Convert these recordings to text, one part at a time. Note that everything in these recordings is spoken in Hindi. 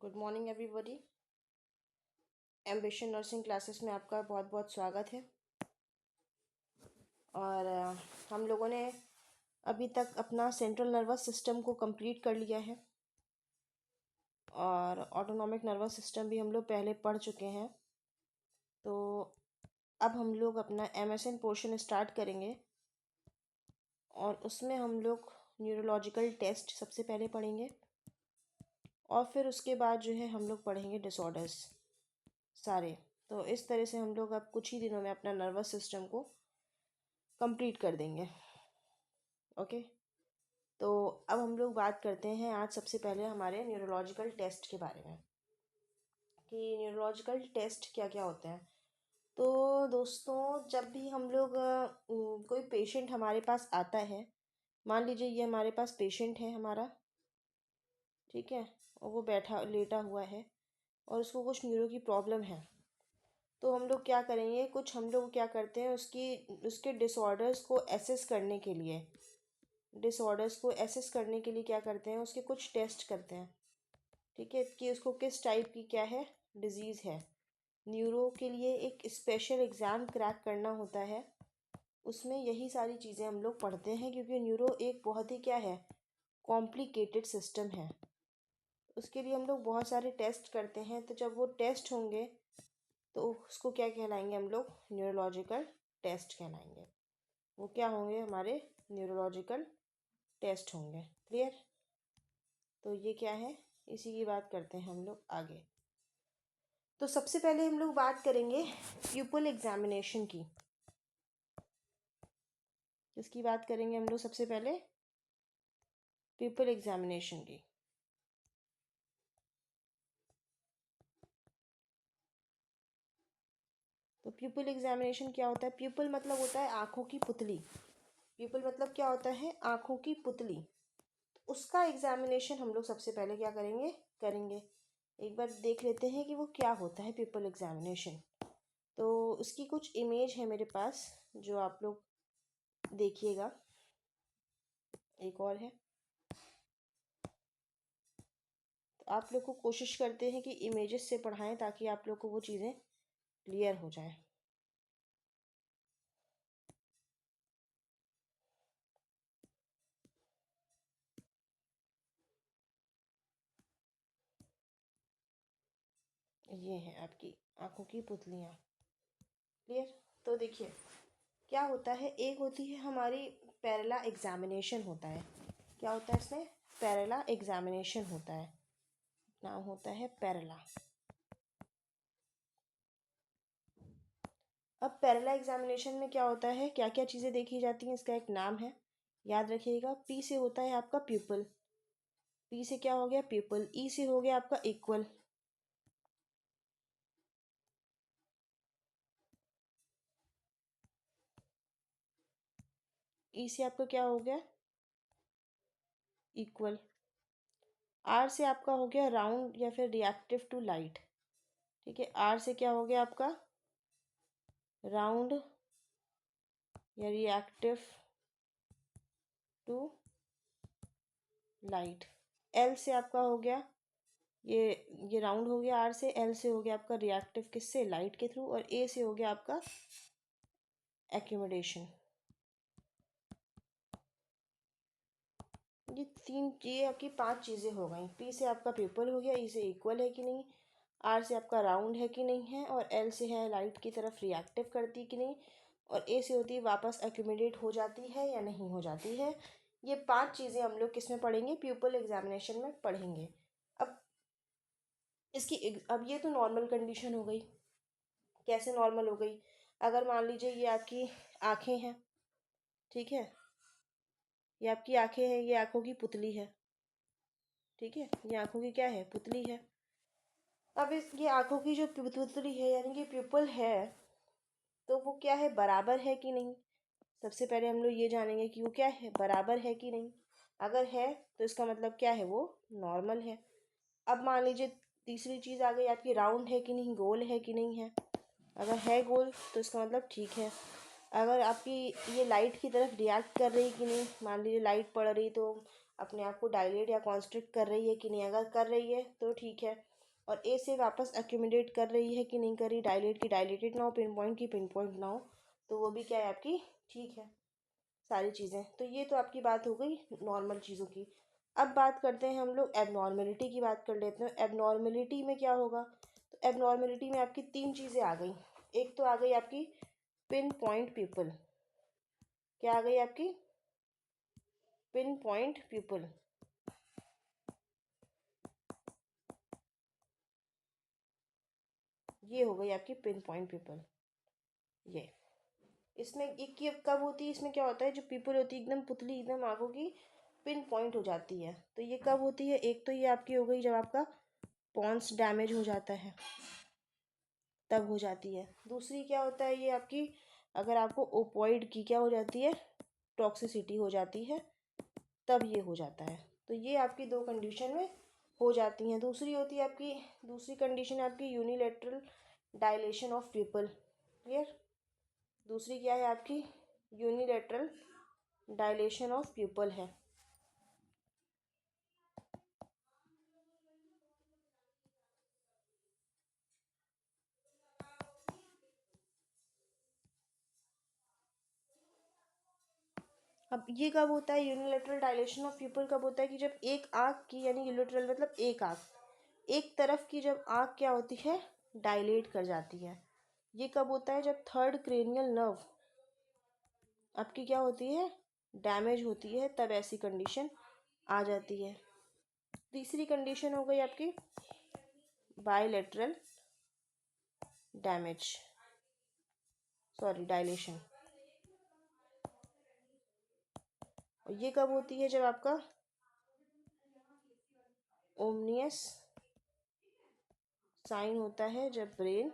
Good morning everybody. Ambition nursing classes में आपका बहुत बहुत स्वागत है। और हम लोगों ने अभी तक अपना सेंट्रल नर्वस सिस्टम को कंप्लीट कर लिया है और ऑटोनॉमिक नर्वस सिस्टम भी हम लोग पहले पढ़ चुके हैं। तो अब हम लोग अपना एमएसएन पोर्शन स्टार्ट करेंगे और उसमें हम लोग न्यूरोलॉजिकल टेस्ट सबसे पहले पढ़ेंगे और फिर उसके बाद जो है हम लोग पढ़ेंगे डिसऑर्डर्स सारे। तो इस तरह से हम लोग अब कुछ ही दिनों में अपना नर्वस सिस्टम को कंप्लीट कर देंगे। ओके, तो अब हम लोग बात करते हैं आज सबसे पहले हमारे न्यूरोलॉजिकल टेस्ट के बारे में कि न्यूरोलॉजिकल टेस्ट क्या क्या होते हैं। तो दोस्तों, जब भी हम लोग कोई पेशेंट हमारे पास आता है, मान लीजिए ये हमारे पास पेशेंट है हमारा, ठीक है, और वो बैठा लेटा हुआ है और उसको कुछ न्यूरो की प्रॉब्लम है। तो हम लोग क्या करेंगे, कुछ हम लोग क्या करते हैं उसके डिसऑर्डर्स को एसेस करने के लिए क्या करते हैं, उसके कुछ टेस्ट करते हैं, ठीक है, कि उसको किस टाइप की क्या है डिजीज़ है। न्यूरो के लिए एक स्पेशल एग्ज़ाम क्रैक करना होता है, उसमें यही सारी चीज़ें हम लोग पढ़ते हैं क्योंकि न्यूरो एक बहुत ही क्या है कॉम्प्लिकेटेड सिस्टम है। उसके लिए हम लोग बहुत सारे टेस्ट करते हैं। तो जब वो टेस्ट होंगे तो उसको क्या कहलाएंगे, हम लोग न्यूरोलॉजिकल टेस्ट कहलाएंगे। वो क्या होंगे, हमारे न्यूरोलॉजिकल टेस्ट होंगे। क्लियर? तो ये क्या है, इसी की बात करते हैं हम लोग आगे। तो सबसे पहले हम लोग बात करेंगे प्यूपल एग्जामिनेशन की। किसकी बात करेंगे हम लोग सबसे पहले? प्यूपल एग्जामिनेशन की। तो प्यूपल एग्जामिनेशन क्या होता है? प्यूपल मतलब होता है आँखों की पुतली। प्यूपल मतलब क्या होता है? आँखों की पुतली। उसका एग्जामिनेशन हम लोग सबसे पहले क्या करेंगे। एक बार देख लेते हैं कि वो क्या होता है प्यूपल एग्जामिनेशन। तो उसकी कुछ इमेज है मेरे पास जो आप लोग देखिएगा। एक और है, तो आप लोग को कोशिश करते हैं कि इमेजेस से पढ़ाएं ताकि आप लोग को वो चीज़ें क्लियर हो जाए। ये है आपकी आँखों की पुतलियाँ। क्लियर? तो देखिए क्या होता है, एक होती है हमारी पैरेला एग्जामिनेशन होता है। क्या होता है इसमें? पैरेला एग्जामिनेशन होता है, नाम होता है पैरेला। अब पैरेला एग्जामिनेशन में क्या होता है, क्या क्या चीज़ें देखी जाती हैं, इसका एक नाम है, याद रखिएगा। पी से होता है आपका प्यूपल, पी से क्या हो गया प्यूपल, ई से हो गया आपका इक्वल, ई से आपका क्या हो गया इक्वल, आर से आपका हो गया राउंड या फिर रिएक्टिव टू लाइट, ठीक है। आर से क्या हो गया आपका राउंड या रिएक्टिव टू लाइट। एल से आपका हो गया ये राउंड हो गया आर से, एल से हो गया आपका रिएक्टिव किससे, लाइट के थ्रू, और ए से हो गया आपका एक्यूमुलेशन। ये आपकी 5 चीज़ें हो गई। पी से आपका प्यूपल हो गया, ई से इक्वल है कि नहीं, आर से आपका राउंड है कि नहीं है, और एल से है लाइट की तरफ रिएक्टिव करती कि नहीं, और ए से होती है वापस एक्यूमुलेट हो जाती है या नहीं हो जाती है। ये 5 चीज़ें हम लोग किस में पढ़ेंगे, प्यूपल एग्जामिनेशन में पढ़ेंगे। अब अब ये तो नॉर्मल कंडीशन हो गई। कैसे नॉर्मल हो गई? अगर मान लीजिए ये आपकी आँखें हैं, ठीक है, ये आपकी आँखें हैं, ये आँखों की पुतली है, ठीक है, ये आँखों की क्या है पुतली है। अब ये आँखों की जो पुतली है यानी कि प्यूपल है, तो वो क्या है, बराबर है कि नहीं। सबसे पहले हम लोग ये जानेंगे कि वो क्या है, बराबर है कि नहीं। अगर है तो इसका मतलब क्या है, वो नॉर्मल है। अब मान लीजिए तीसरी चीज़ आ गई आपकी, राउंड है कि नहीं, गोल है कि नहीं है। अगर है गोल तो इसका मतलब ठीक है। अगर आपकी ये लाइट की तरफ रिएक्ट कर रही कि नहीं, मान लीजिए लाइट पड़ रही तो अपने आप को डायलेट या कॉन्स्ट्रिक्ट कर रही है कि नहीं, अगर कर रही है तो ठीक है। और ए से वापस एक्यूमुलेट कर रही है कि नहीं कर रही, डायलेट की डायलेटेड ना हो, पिन पॉइंट की पिन पॉइंट ना हो, तो वो भी क्या है आपकी ठीक है सारी चीज़ें। तो ये तो आपकी बात हो गई नॉर्मल चीज़ों की। अब बात करते हैं हम लोग एबनॉर्मेलिटी की, बात कर लेते हैं। एबनॉर्मेलिटी में क्या होगा, तो एबनॉर्मेलिटी में आपकी तीन चीज़ें आ गई। एक तो आ गई आपकी पिन पॉइंट पीपल, क्या आ गई आपकी पिन पॉइंट पीपल। ये हो गई आपकी पिन पॉइंट पीपल। ये इसमें एक कब होती है, इसमें क्या होता है जो पीपल होती है एकदम पुतली, एकदम आंखों की पिन पॉइंट हो जाती है। तो ये कब होती है, एक तो ये आपकी हो गई जब आपका पॉन्स डैमेज हो जाता है तब हो जाती है। दूसरी क्या होता है ये आपकी, अगर आपको ओपॉइड की क्या हो जाती है, टॉक्सिसिटी हो जाती है, तब ये हो जाता है। तो ये आपकी दो कंडीशन में हो जाती हैं। दूसरी होती है आपकी, दूसरी कंडीशन है आपकी unilateral dilation of people. Clear, दूसरी क्या है आपकी यूनिलेटरल डायलेशन ऑफ पीपल है। अब ये कब होता है, यूनिलेटरल डायलेशन ऑफ पीपल कब होता है कि जब एक आँख की, यानी यूनिलेटरल मतलब एक आँख, एक तरफ की जब आँख क्या होती है डायलेट कर जाती है। ये कब होता है, जब थर्ड क्रेनियल नर्व आपकी क्या होती है डैमेज होती है, तब ऐसी कंडीशन आ जाती है। तीसरी कंडीशन हो गई आपकी बायलेटरल डैमेज, सॉरी डायलेशन। और ये कब होती है, जब आपका ओमनियस साइन होता है, जब ब्रेन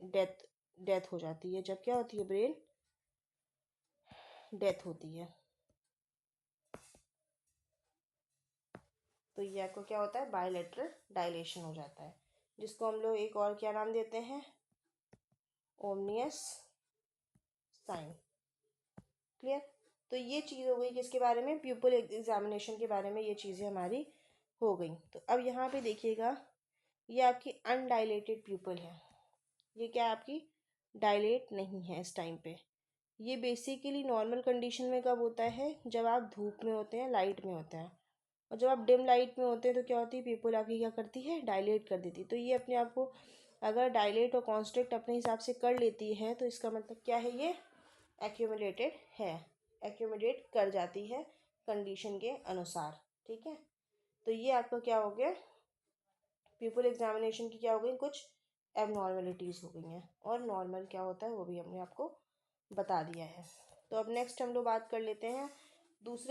डेथ डेथ हो जाती है, जब क्या होती है ब्रेन डेथ होती है। तो ये आपको क्या होता है बायलेटरल डायलेशन हो जाता है, जिसको हम लोग एक और क्या नाम देते हैं ओमनियस साइन। क्लियर, तो ये चीज़ हो गई किसके बारे में, प्यूपल एग्जामिनेशन के बारे में, ये चीज़ें हमारी हो गई। तो अब यहाँ पे देखिएगा ये आपकी अनडाइलेटेड प्यूपल है, ये क्या आपकी डायलेट नहीं है इस टाइम पे। ये बेसिकली नॉर्मल कंडीशन में कब होता है, जब आप धूप में होते हैं, लाइट में होते हैं। और जब आप डिम लाइट में होते हैं तो क्या होती है पीपल आपकी क्या करती है डायलेट कर देती है। तो ये अपने आप को अगर डायलेट और कॉन्स्ट्रिक्ट अपने हिसाब से कर लेती है तो इसका मतलब क्या है, ये एक्यूमुलेटेड है, एक्यूमुलेट कर जाती है कंडीशन के अनुसार। ठीक है, तो ये आपका क्या हो गया पीपल एग्जामिनेशन की क्या हो गई, कुछ एबनॉर्मेलिटीज़ हो गई हैं। और नॉर्मल क्या होता है वो भी हमने आपको बता दिया है। तो अब नेक्स्ट हम लोग बात कर लेते हैं दूसरे